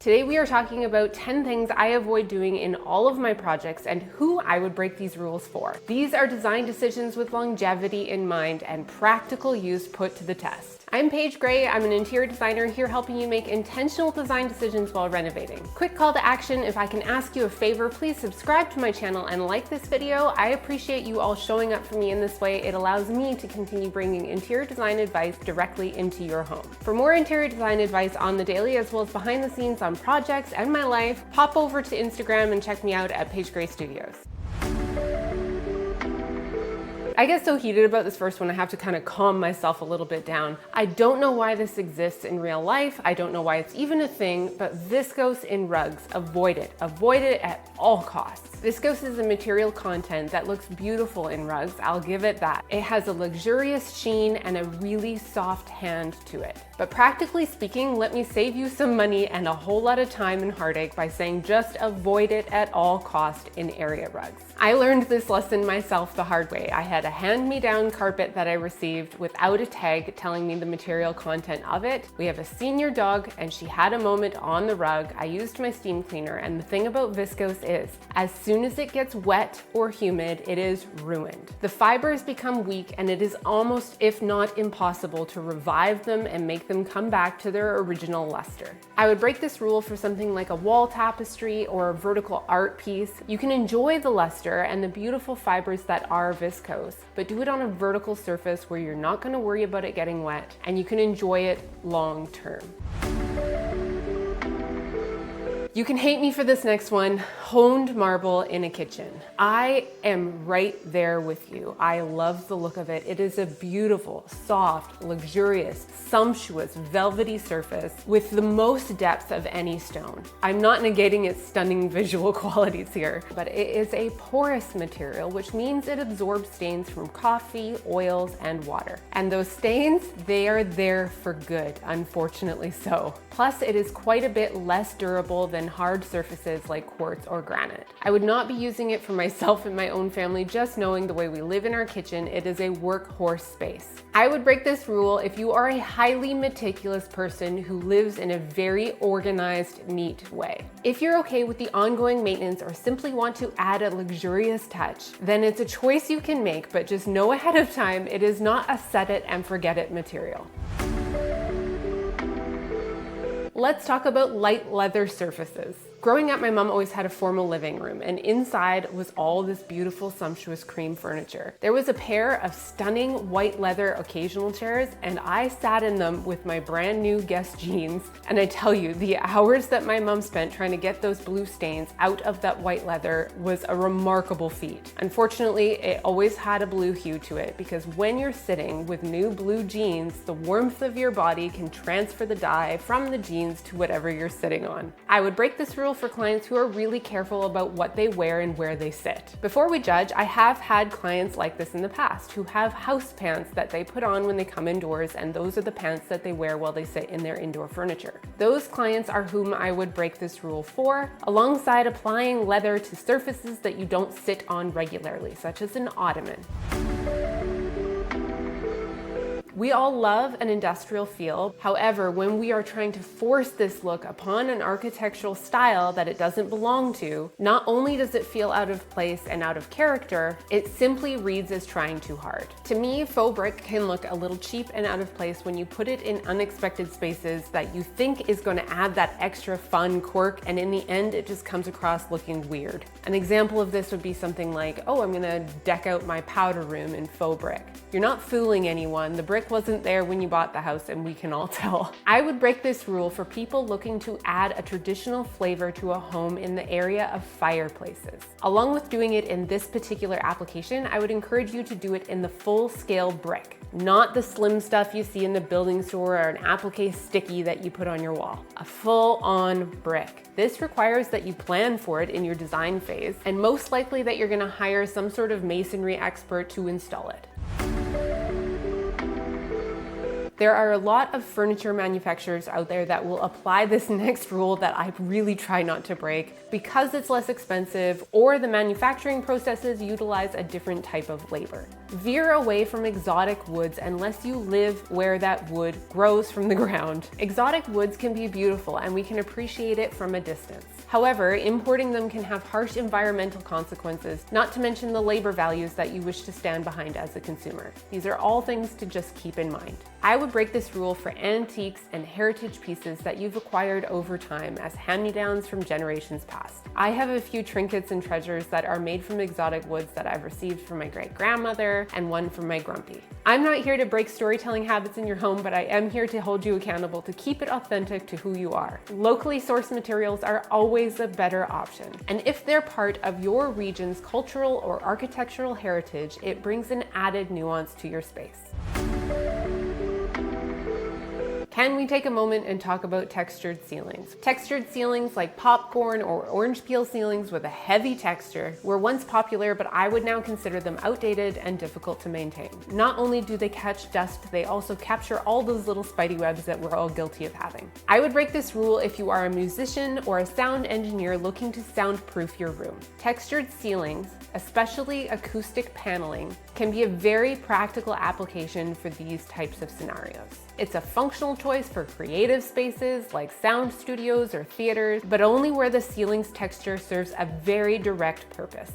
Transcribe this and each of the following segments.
Today we are talking about 10 things I avoid doing in all of my projects and who I would break these rules for. These are design decisions with longevity in mind and practical use put to the test. I'm Paige Gray. I'm an interior designer here helping you make intentional design decisions while renovating. Quick call to action, if I can ask you a favor, please subscribe to my channel and like this video. I appreciate you all showing up for me in this way. It allows me to continue bringing interior design advice directly into your home. For more interior design advice on the daily, as well as behind the scenes on projects and my life, pop over to Instagram and check me out at Paige Gray Studios. I get so heated about this first one, I have to kind of calm myself a little bit down. I don't know why this exists in real life. I don't know why it's even a thing, but viscose in rugs, avoid it. Avoid it at all costs. Viscose is a material content that looks beautiful in rugs, I'll give it that. It has a luxurious sheen and a really soft hand to it. But practically speaking, let me save you some money and a whole lot of time and heartache by saying just avoid it at all cost in area rugs. I learned this lesson myself the hard way. I had a hand-me-down carpet that I received without a tag telling me the material content of it. We have a senior dog and she had a moment on the rug. I used my steam cleaner, and the thing about viscose is, as soon as it gets wet or humid, it is ruined. The fibers become weak and it is almost, if not impossible, to revive them and make them come back to their original luster. I would break this rule for something like a wall tapestry or a vertical art piece. You can enjoy the luster and the beautiful fibers that are viscose, but do it on a vertical surface where you're not going to worry about it getting wet and you can enjoy it long term. You can hate me for this next one, honed marble in a kitchen. I am right there with you. I love the look of it. It is a beautiful, soft, luxurious, sumptuous, velvety surface with the most depth of any stone. I'm not negating its stunning visual qualities here, but it is a porous material, which means it absorbs stains from coffee, oils, and water. And those stains, they are there for good, unfortunately so. Plus, it is quite a bit less durable than hard surfaces like quartz or granite. I would not be using it for myself and my own family, just knowing the way we live in our kitchen, it is a workhorse space. I would break this rule if you are a highly meticulous person who lives in a very organized, neat way. If you're okay with the ongoing maintenance or simply want to add a luxurious touch, then it's a choice you can make, but just know ahead of time, it is not a set it and forget it material. Let's talk about light leather surfaces. Growing up, my mom always had a formal living room, and inside was all this beautiful, sumptuous cream furniture. There was a pair of stunning white leather occasional chairs, and I sat in them with my brand new Guess jeans. And I tell you, the hours that my mom spent trying to get those blue stains out of that white leather was a remarkable feat. Unfortunately, it always had a blue hue to it, because when you're sitting with new blue jeans, the warmth of your body can transfer the dye from the jeans to whatever you're sitting on. I would break this rule for clients who are really careful about what they wear and where they sit. Before we judge, I have had clients like this in the past who have house pants that they put on when they come indoors, and those are the pants that they wear while they sit in their indoor furniture. Those clients are whom I would break this rule for, alongside applying leather to surfaces that you don't sit on regularly, such as an ottoman. We all love an industrial feel. However, when we are trying to force this look upon an architectural style that it doesn't belong to, not only does it feel out of place and out of character, it simply reads as trying too hard. To me, faux brick can look a little cheap and out of place when you put it in unexpected spaces that you think is going to add that extra fun quirk, and in the end, it just comes across looking weird. An example of this would be something like, oh, I'm gonna deck out my powder room in faux brick. You're not fooling anyone. The brick wasn't there when you bought the house, and we can all tell. I would break this rule for people looking to add a traditional flavor to a home in the area of fireplaces. Along with doing it in this particular application, I would encourage you to do it in the full-scale brick, not the slim stuff you see in the building store or an applique sticky that you put on your wall. A full-on brick. This requires that you plan for it in your design phase, and most likely that you're gonna hire some sort of masonry expert to install it. There are a lot of furniture manufacturers out there that will apply this next rule that I really try not to break because it's less expensive or the manufacturing processes utilize a different type of labor. Veer away from exotic woods unless you live where that wood grows from the ground. Exotic woods can be beautiful and we can appreciate it from a distance. However, importing them can have harsh environmental consequences, not to mention the labor values that you wish to stand behind as a consumer. These are all things to just keep in mind. I would break this rule for antiques and heritage pieces that you've acquired over time as hand-me-downs from generations past. I have a few trinkets and treasures that are made from exotic woods that I've received from my great-grandmother and one from my grumpy. I'm not here to break storytelling habits in your home, but I am here to hold you accountable to keep it authentic to who you are. Locally sourced materials are always a better option. And if they're part of your region's cultural or architectural heritage, it brings an added nuance to your space. Can we take a moment and talk about textured ceilings? Textured ceilings like popcorn or orange peel ceilings with a heavy texture were once popular, but I would now consider them outdated and difficult to maintain. Not only do they catch dust, they also capture all those little spidey webs that we're all guilty of having. I would break this rule if you are a musician or a sound engineer looking to soundproof your room. Textured ceilings, especially acoustic paneling, can be a very practical application for these types of scenarios. It's a functional choice for creative spaces like sound studios or theaters, but only where the ceiling's texture serves a very direct purpose.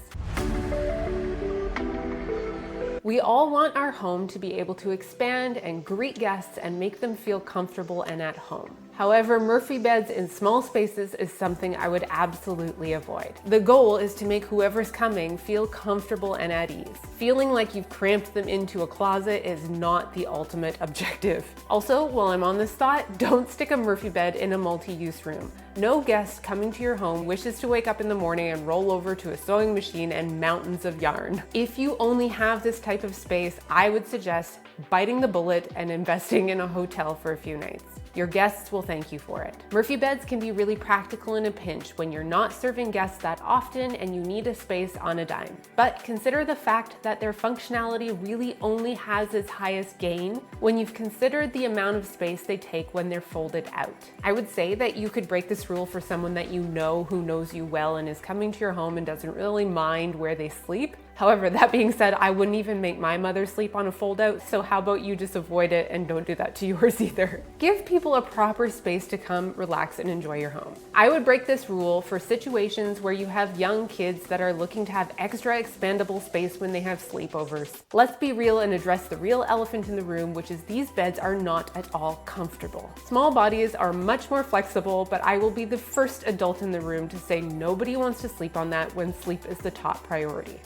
We all want our home to be able to expand and greet guests and make them feel comfortable and at home. However, Murphy beds in small spaces is something I would absolutely avoid. The goal is to make whoever's coming feel comfortable and at ease. Feeling like you've cramped them into a closet is not the ultimate objective. Also, while I'm on this thought, don't stick a Murphy bed in a multi-use room. No guest coming to your home wishes to wake up in the morning and roll over to a sewing machine and mountains of yarn. If you only have this type of space, I would suggest biting the bullet and investing in a hotel for a few nights. Your guests will thank you for it. Murphy beds can be really practical in a pinch when you're not serving guests that often and you need a space on a dime. But consider the fact that their functionality really only has its highest gain when you've considered the amount of space they take when they're folded out. I would say that you could break this rule for someone that you know who knows you well and is coming to your home and doesn't really mind where they sleep. However, that being said, I wouldn't even make my mother sleep on a fold out, so how about you just avoid it and don't do that to yours either. Give people a proper space to come, relax, and enjoy your home. I would break this rule for situations where you have young kids that are looking to have extra expandable space when they have sleepovers. Let's be real and address the real elephant in the room, which is these beds are not at all comfortable. Small bodies are much more flexible, but I will be the first adult in the room to say nobody wants to sleep on that when sleep is the top priority.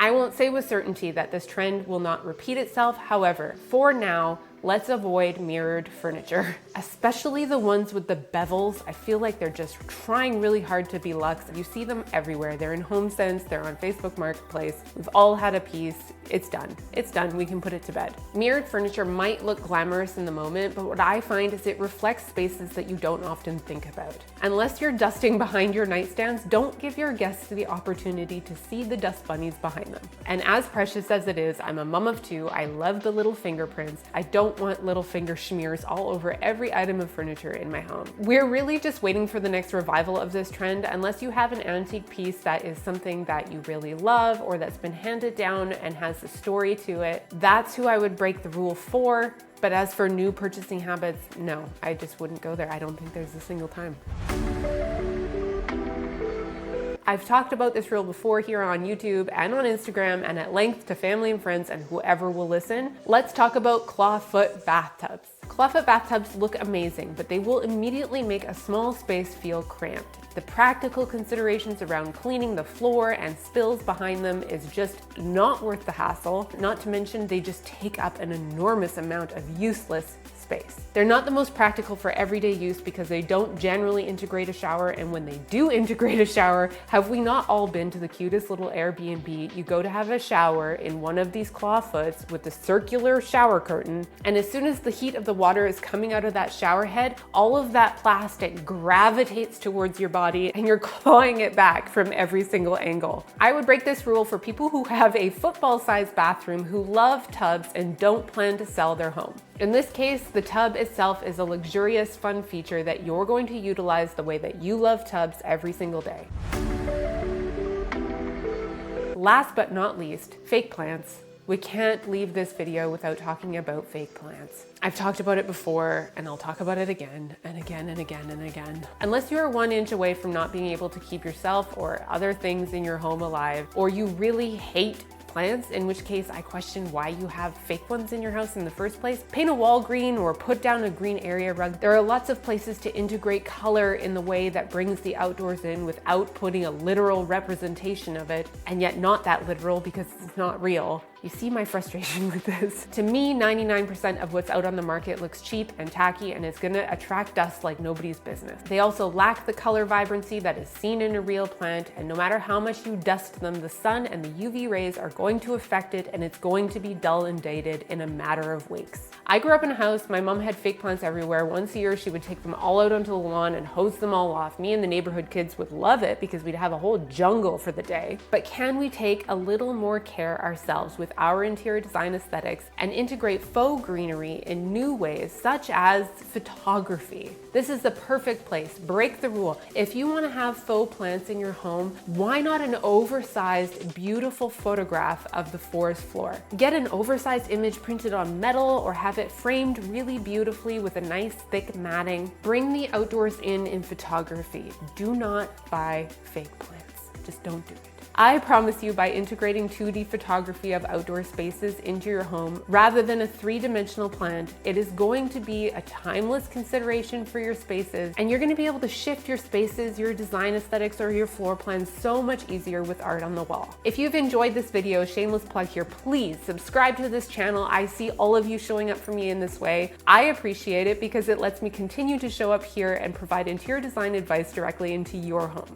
I won't say with certainty that this trend will not repeat itself. However, for now, let's avoid mirrored furniture, especially the ones with the bevels. I feel like they're just trying really hard to be luxe. You see them everywhere. They're in HomeSense, they're on Facebook Marketplace. We've all had a piece. It's done. It's done. We can put it to bed. Mirrored furniture might look glamorous in the moment, but what I find is it reflects spaces that you don't often think about. Unless you're dusting behind your nightstands, don't give your guests the opportunity to see the dust bunnies behind them. And as precious as it is, I'm a mom of two. I love the little fingerprints. I don't want little finger smears all over every item of furniture in my home. We're really just waiting for the next revival of this trend, unless you have an antique piece that is something that you really love or that's been handed down and has a story to it. That's who I would break the rule for. But as for new purchasing habits, no, I just wouldn't go there. I don't think there's a single time. I've talked about this rule before here on YouTube and on Instagram and at length to family and friends and whoever will listen. Let's talk about clawfoot bathtubs. Clawfoot bathtubs look amazing, but they will immediately make a small space feel cramped. The practical considerations around cleaning the floor and spills behind them is just not worth the hassle. Not to mention they just take up an enormous amount of useless space. space. They're not the most practical for everyday use because they don't generally integrate a shower, and when they do integrate a shower, have we not all been to the cutest little Airbnb? You go to have a shower in one of these clawfoots with the circular shower curtain, and as soon as the heat of the water is coming out of that shower head, all of that plastic gravitates towards your body and you're clawing it back from every single angle. I would break this rule for people who have a football-sized bathroom, who love tubs and don't plan to sell their home. In this case, the tub itself is a luxurious, fun feature that you're going to utilize the way that you love tubs every single day. Last but not least, fake plants. We can't leave this video without talking about fake plants. I've talked about it before, and I'll talk about it again and again and again and again. Unless you're 1 inch away from not being able to keep yourself or other things in your home alive, or you really hate plants, in which case I question why you have fake ones in your house in the first place. Paint a wall green or put down a green area rug. There are lots of places to integrate color in the way that brings the outdoors in without putting a literal representation of it, and yet not that literal because it's not real. You see my frustration with this. To me, 99% of what's out on the market looks cheap and tacky, and it's gonna attract dust like nobody's business. They also lack the color vibrancy that is seen in a real plant, and no matter how much you dust them, the sun and the UV rays are going to affect it, and it's going to be dull and dated in a matter of weeks. I grew up in a house, my mom had fake plants everywhere. Once a year, she would take them all out onto the lawn and hose them all off. Me and the neighborhood kids would love it because we'd have a whole jungle for the day. But can we take a little more care ourselves with our interior design aesthetics and integrate faux greenery in new ways, such as photography? This is the perfect place. Break the rule. If you want to have faux plants in your home, why not an oversized, beautiful photograph of the forest floor? Get an oversized image printed on metal or have it framed really beautifully with a nice thick matting. Bring the outdoors in photography. Do not buy fake plants. Just don't do it. I promise you, by integrating 2D photography of outdoor spaces into your home rather than a 3-dimensional plant, it is going to be a timeless consideration for your spaces, and you're going to be able to shift your spaces, your design aesthetics, or your floor plans so much easier with art on the wall. If you've enjoyed this video, shameless plug here, please subscribe to this channel. I see all of you showing up for me in this way. I appreciate it because it lets me continue to show up here and provide interior design advice directly into your home.